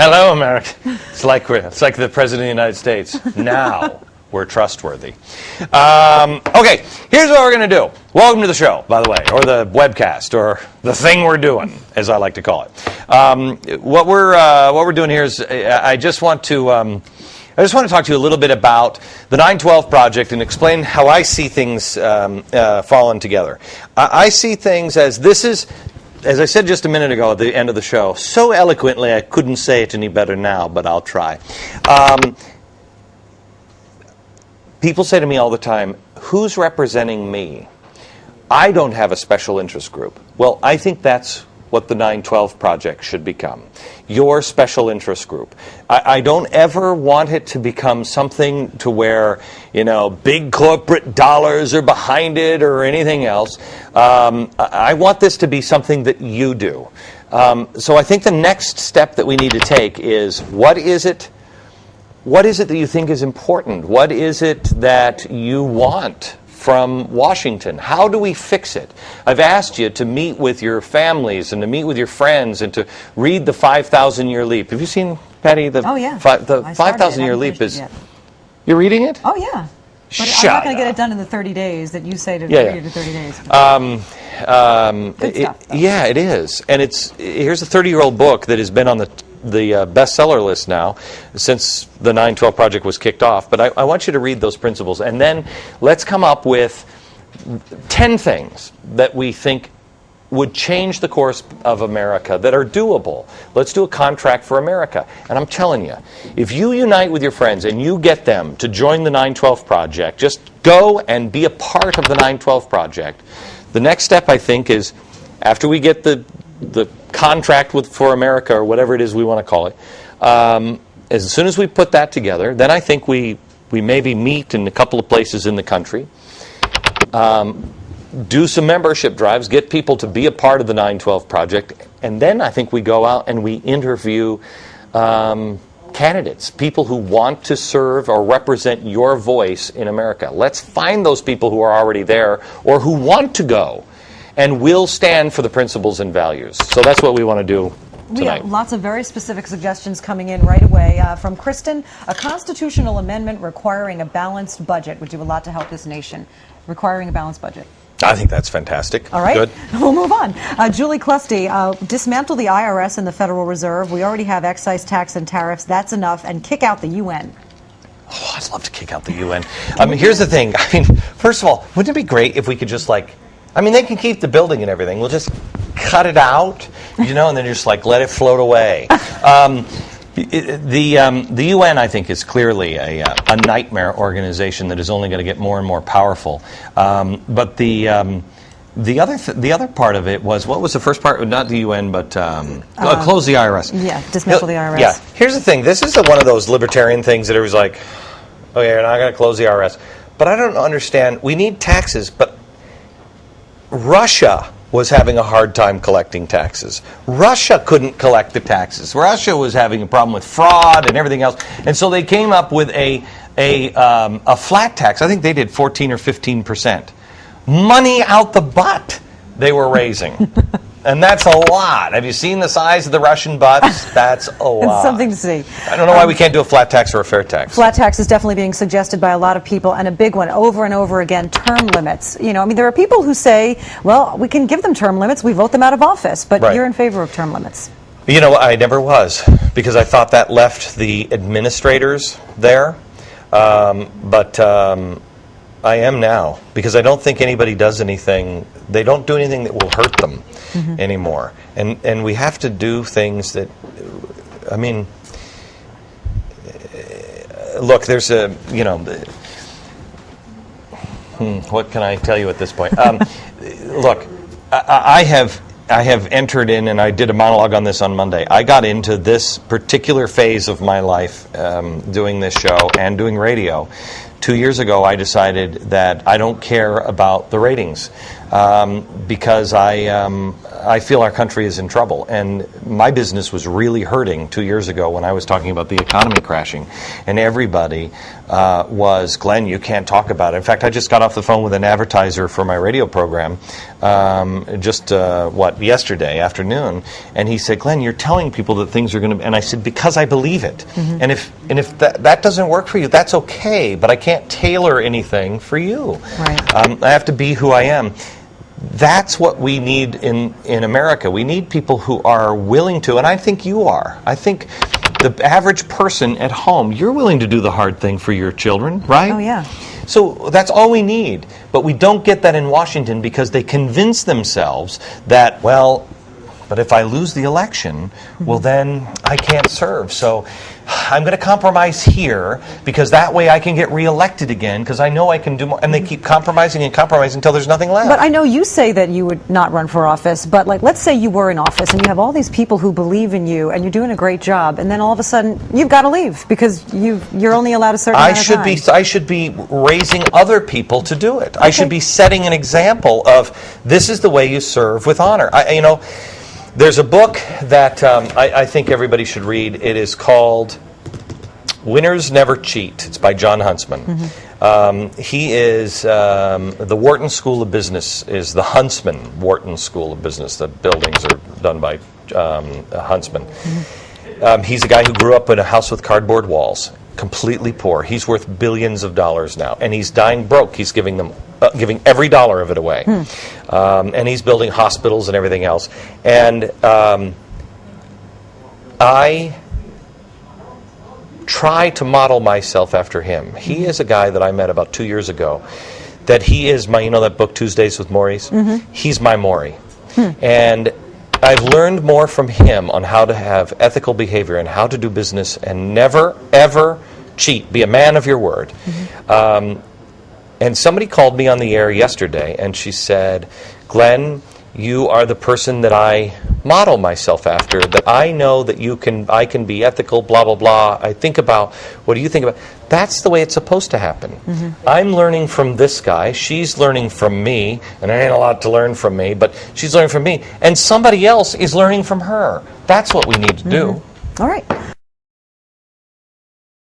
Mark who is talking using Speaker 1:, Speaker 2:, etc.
Speaker 1: Hello, America. It's like the President of the United States. Now we're trustworthy. Okay, here's what we're going to do. Welcome to the show, by the way, or the webcast, or the thing we're doing, as I like to call it. What we're doing here is I just want to talk to you a little bit about the 9/12 Project and explain how I see things falling together. I see things as this is, as I said just a minute ago at the end of the show, so eloquently I couldn't say it any better now, but I'll try. People say to me all the time, who's representing me? I don't have a special interest group. Well, I think that's what the 9/12 Project should become. Your special interest group. I don't ever want it to become something to where, big corporate dollars are behind it or anything else. I want this to be something that you do. So I think the next step that we need to take is, what is it that you think is important? What is it that you want from Washington? How do we fix it? I've asked you to meet with your families and to meet with your friends and to read the 5,000-Year Leap. Have you seen, Patty, the 5,000-Year Leap is... You're reading it?
Speaker 2: Oh, yeah. But I'm not going to get it done in the 30 days that you say to read it in 30 days. Good stuff,
Speaker 1: yeah, it is. And here's a 30-year-old book that has been on the bestseller list now since the 9/12 Project was kicked off. But I want you to read those principles. And then let's come up with 10 things that we think would change the course of America that are doable. Let's do a contract for America. And I'm telling you, if you unite with your friends and you get them to join the 9/12 Project, just go and be a part of the 9/12 Project. The next step, I think, is after we get the contract for America, or whatever it is we want to call it, as soon as we put that together, then I think we maybe meet in a couple of places in the country, do some membership drives, get people to be a part of the 9/12 Project, and then I think we go out and we interview candidates, people who want to serve or represent your voice in America. Let's find those people who are already there or who want to go, and will stand for the principles and values. So that's what we want to do tonight.
Speaker 2: We have lots of very specific suggestions coming in right away. From Kristen, a constitutional amendment requiring a balanced budget would do a lot to help this nation. Requiring a balanced budget.
Speaker 1: I think that's fantastic.
Speaker 2: All right.
Speaker 1: Good.
Speaker 2: We'll move on. Julie Clusty, dismantle the IRS and the Federal Reserve. We already have excise tax and tariffs. That's enough. And kick out the UN.
Speaker 1: Oh, I'd love to kick out the UN. Here's the thing. First of all, wouldn't it be great if we could just they can keep the building and everything. We'll just cut it out, and then just let it float away. The UN, I think, is clearly a nightmare organization that is only going to get more and more powerful. But the other part of it was, what was the first part? Not the UN, but close the IRS.
Speaker 2: Yeah, dismantle the IRS.
Speaker 1: Yeah. Here's the thing. This is one of those libertarian things that everybody's like, okay, you're not going to close the IRS. But I don't understand. We need taxes, but Russia was having a hard time collecting taxes. Russia couldn't collect the taxes. Russia was having a problem with fraud and everything else, and so they came up with a flat tax. I think they did 14 or 15%. Money out the butt they were raising. And that's a lot. Have you seen the size of the Russian butts? That's a lot.
Speaker 2: It's something to see.
Speaker 1: I don't know why we can't do a flat tax or a fair tax.
Speaker 2: Flat tax is definitely being suggested by a lot of people, and a big one over and over again, term limits. There are people who say, well, we can give them term limits, we vote them out of office, but
Speaker 1: right.
Speaker 2: You're in favor of term limits.
Speaker 1: I never was, because I thought that left the administrators there. But I am now, because I don't think anybody does anything. They don't do anything that will hurt them anymore. And we have to do things that, look, there's what can I tell you at this point? Look, I have entered in, and I did a monologue on this on Monday. I got into this particular phase of my life doing this show and doing radio. 2 years ago, I decided that I don't care about the ratings. because I feel our country is in trouble. And my business was really hurting 2 years ago when I was talking about the economy crashing. And everybody was, Glenn, you can't talk about it. In fact, I just got off the phone with an advertiser for my radio program yesterday afternoon. And he said, Glenn, you're telling people that things are going to... And I said, because I believe it. Mm-hmm. And if that doesn't work for you, that's okay. But I can't tailor anything for you.
Speaker 2: Right.
Speaker 1: I have to be who I am. That's what we need in America. We need people who are willing to, and I think you are. I think the average person at home, you're willing to do the hard thing for your children, right?
Speaker 2: Oh, yeah.
Speaker 1: So that's all we need. But we don't get that in Washington because they convince themselves that, well, but if I lose the election, well, then I can't serve. So I'm going to compromise here because that way I can get reelected again because I know I can do more. And they keep compromising and compromising until there's nothing left.
Speaker 2: But I know you say that you would not run for office, but like, let's say you were in office and you have all these people who believe in you and you're doing a great job, and then all of a sudden you've got to leave because you're only allowed a certain amount of time.
Speaker 1: I should be raising other people to do it. Okay. I should be setting an example of this is the way you serve with honor. There's a book that I think everybody should read. It is called Winners Never Cheat. It's by John Huntsman. Mm-hmm. He is the Wharton School of Business is the Huntsman Wharton School of Business. The buildings are done by Huntsman. Mm-hmm. He's a guy who grew up in a house with cardboard walls, completely poor. He's worth billions of dollars now, and he's dying broke. He's giving every dollar of it away. And he's building hospitals and everything else. And I try to model myself after him. He is a guy that I met about 2 years ago, that he is my, that book, Tuesdays with Maurice? Mm-hmm. He's my Maury. And I've learned more from him on how to have ethical behavior and how to do business and never, ever cheat. Be a man of your word. Mm-hmm. And somebody called me on the air yesterday, and she said, Glenn, you are the person that I model myself after, that I know that I can be ethical, blah, blah, blah. I think about, what do you think about? That's the way it's supposed to happen. Mm-hmm. I'm learning from this guy. She's learning from me, and there ain't a lot to learn from me, but she's learning from me. And somebody else is learning from her. That's what we need to do.
Speaker 2: All right.